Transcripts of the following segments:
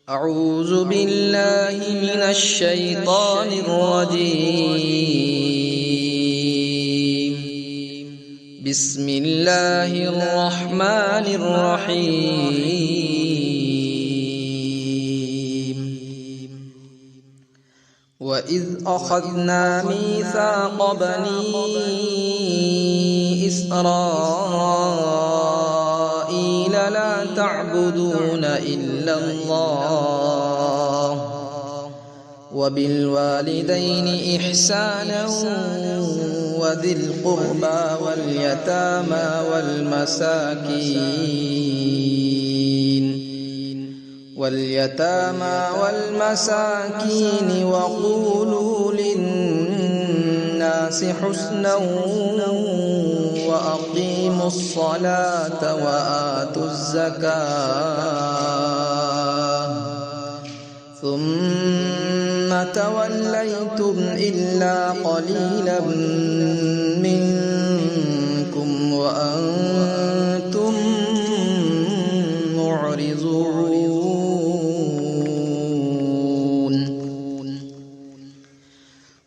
أعوذ بالله من الشيطان الرجيم. بسم الله الرحمن الرحيم. وإذ أخذنا ميثاق بني إسرائيل لا تعبدون إلا الله وبالوالدين إحسانا وذي القربى واليتامى والمساكين وقولوا للناس حسنا وأقيموا الصلاة وآتوا الزكاة ثم توليتم إلا قليلا منكم وأنتم معرضون.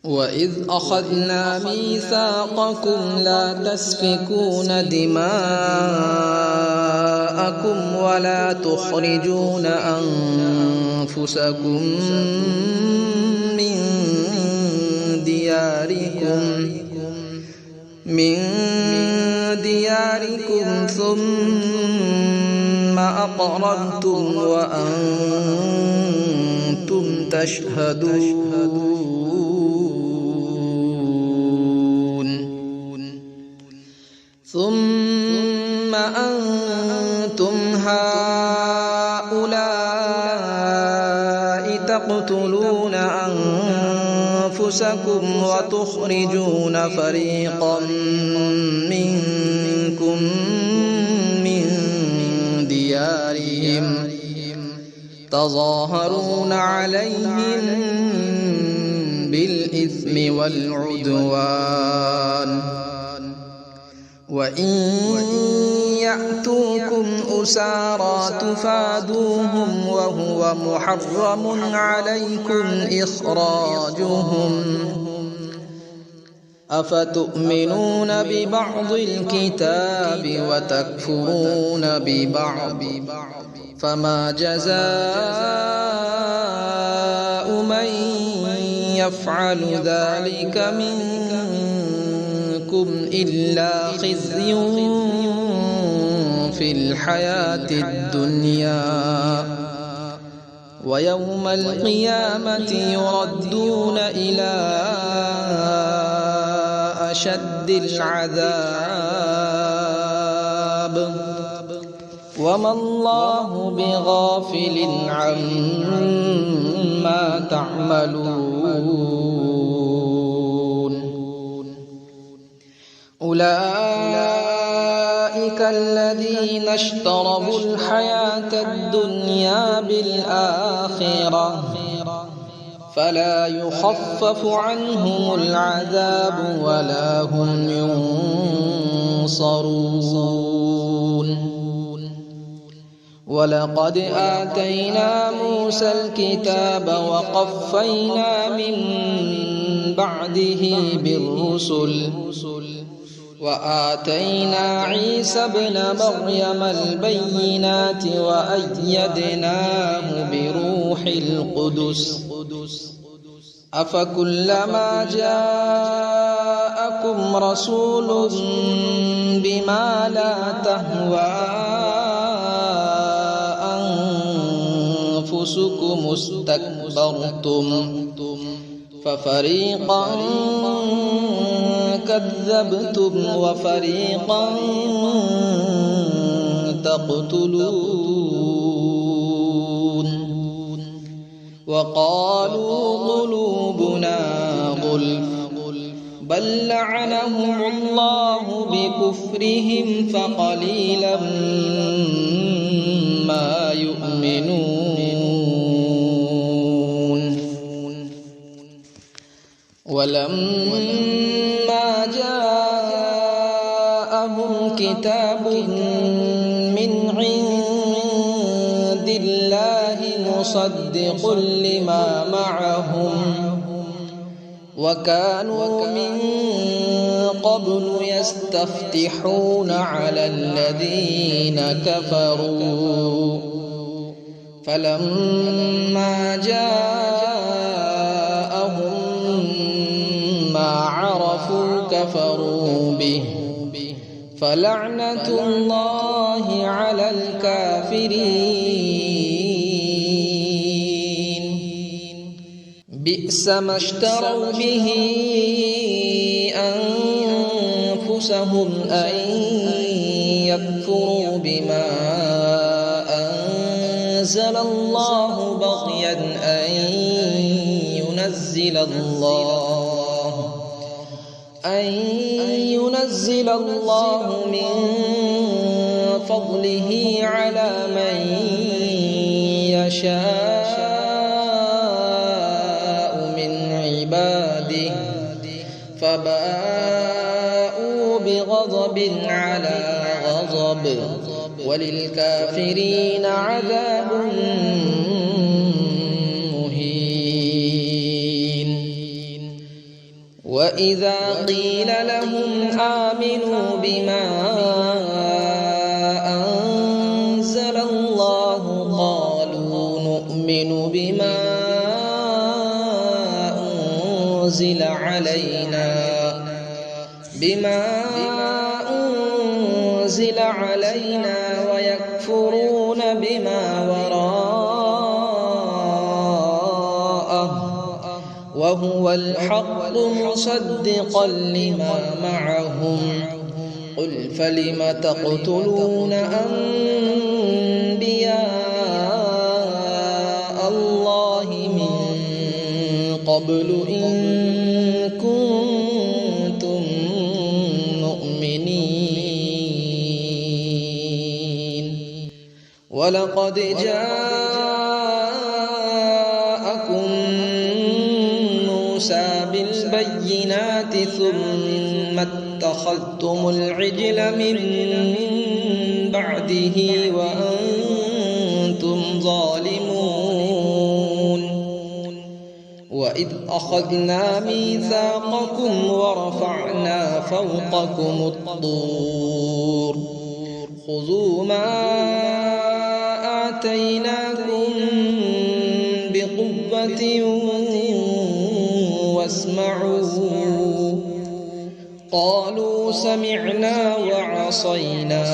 وإذ أخذنا ميثاقكم لا تسفكون دماءكم ولا تخرجون أنفسكم من دياركم ثم أقررتم وأنتم تشهدون. ثم أنتم هؤلاء تقتلون أنفسكم وتخرجون فريقا منكم من ديارهم تظاهرون عليهم بالإثم والعدوان وإن يأتوكم أسارى تفادوهم وهو محرم عليكم إخراجهم أفتؤمنون ببعض الكتاب وتكفرون ببعض فما جزاء من يفعل ذلك منكم إلا خزي في الحياة الدنيا ويوم القيامة يردون إلى أشد العذاب وما الله بغافل عما تعملون. أولئك الذين اشتروا الحياة الدنيا بالآخرة فلا يخفف عنهم العذاب ولا هم ينصرون. ولقد آتينا موسى الكتاب وقفينا من بعده بالرسل وآتينا عيسى ابن مريم البينات وأيدناه بروح القدس أفكلما جاءكم رسول بما لا تهوى أنفسكم استكبرتم ففريقا كذبتم وفريقا تقتلون. وقالوا قلوبنا غلف بل لعنهم الله بكفرهم فقليلا ما يؤمنون. ولما جاءهم كتاب من عند الله مصدق لما معهم وكانوا من قبل يستفتحون على الذين كفروا فلما جاءهم ما عرفوا كفروا به فلعنة الله على الكافرين بئس ما اشتروا به أنفسهم أن يكفروا بما أنزل الله بغيا أن ينزل الله من فضله على من يشاء من عباده فباءوا بغضب على غضب وللكافرين عذاب مهين. وإذا قيل لهم آمنوا بما أنزل الله قالوا نؤمن بما أنزل علينا ويكفرون بما وراءه وهو الحق مصدقا لما معهم قل فلم تقتلون أنبياء الله من قبل إن كنتم مؤمنين ولقد جاءكم موسى بالبينات ثم اتخذتم العجل من بعده وأنتم ظالمون وإذ أخذنا ميثاقكم ورفعنا فوقكم الطور خذوا ما آتيناكم بقوة واسمعوا قالوا سمعنا وعصينا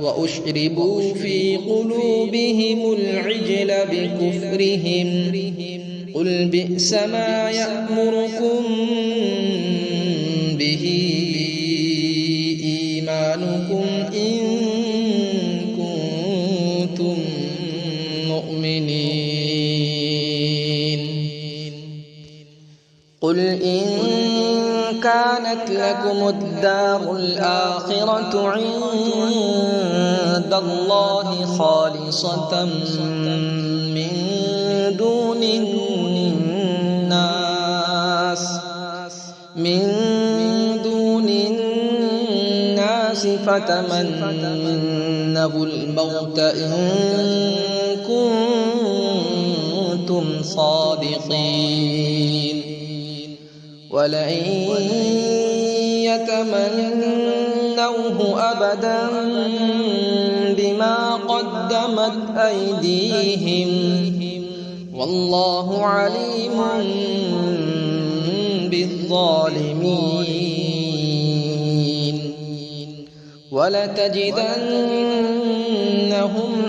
وأشربوا في قلوبهم العجل بكفرهم قل بئس ما يأمركم به إيمانكم إن كنتم مؤمنين قل إن كانت لكم الدار الآخرة عند الله خالصة من دون الناس فتمنوا الموت إن كنتم صادقين ولئن يتمنوه أبدا بما قدمت أيديهم والله عليم بالظالمين ولتجدنهم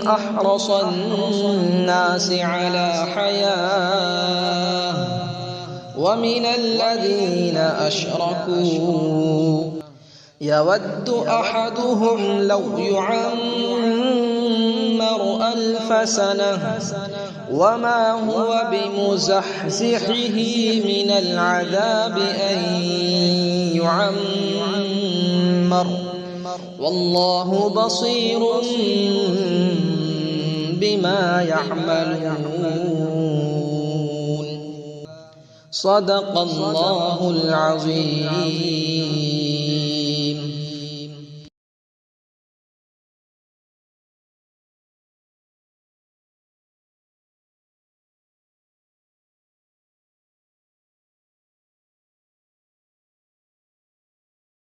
أحرص الناس على حياة ومن الذين أشركوا يود أحدهم لو يعمر 1000 سنة وما هو بمزحزحه من العذاب أن يعمر والله بصير بما يعملون صدق الله العظيم.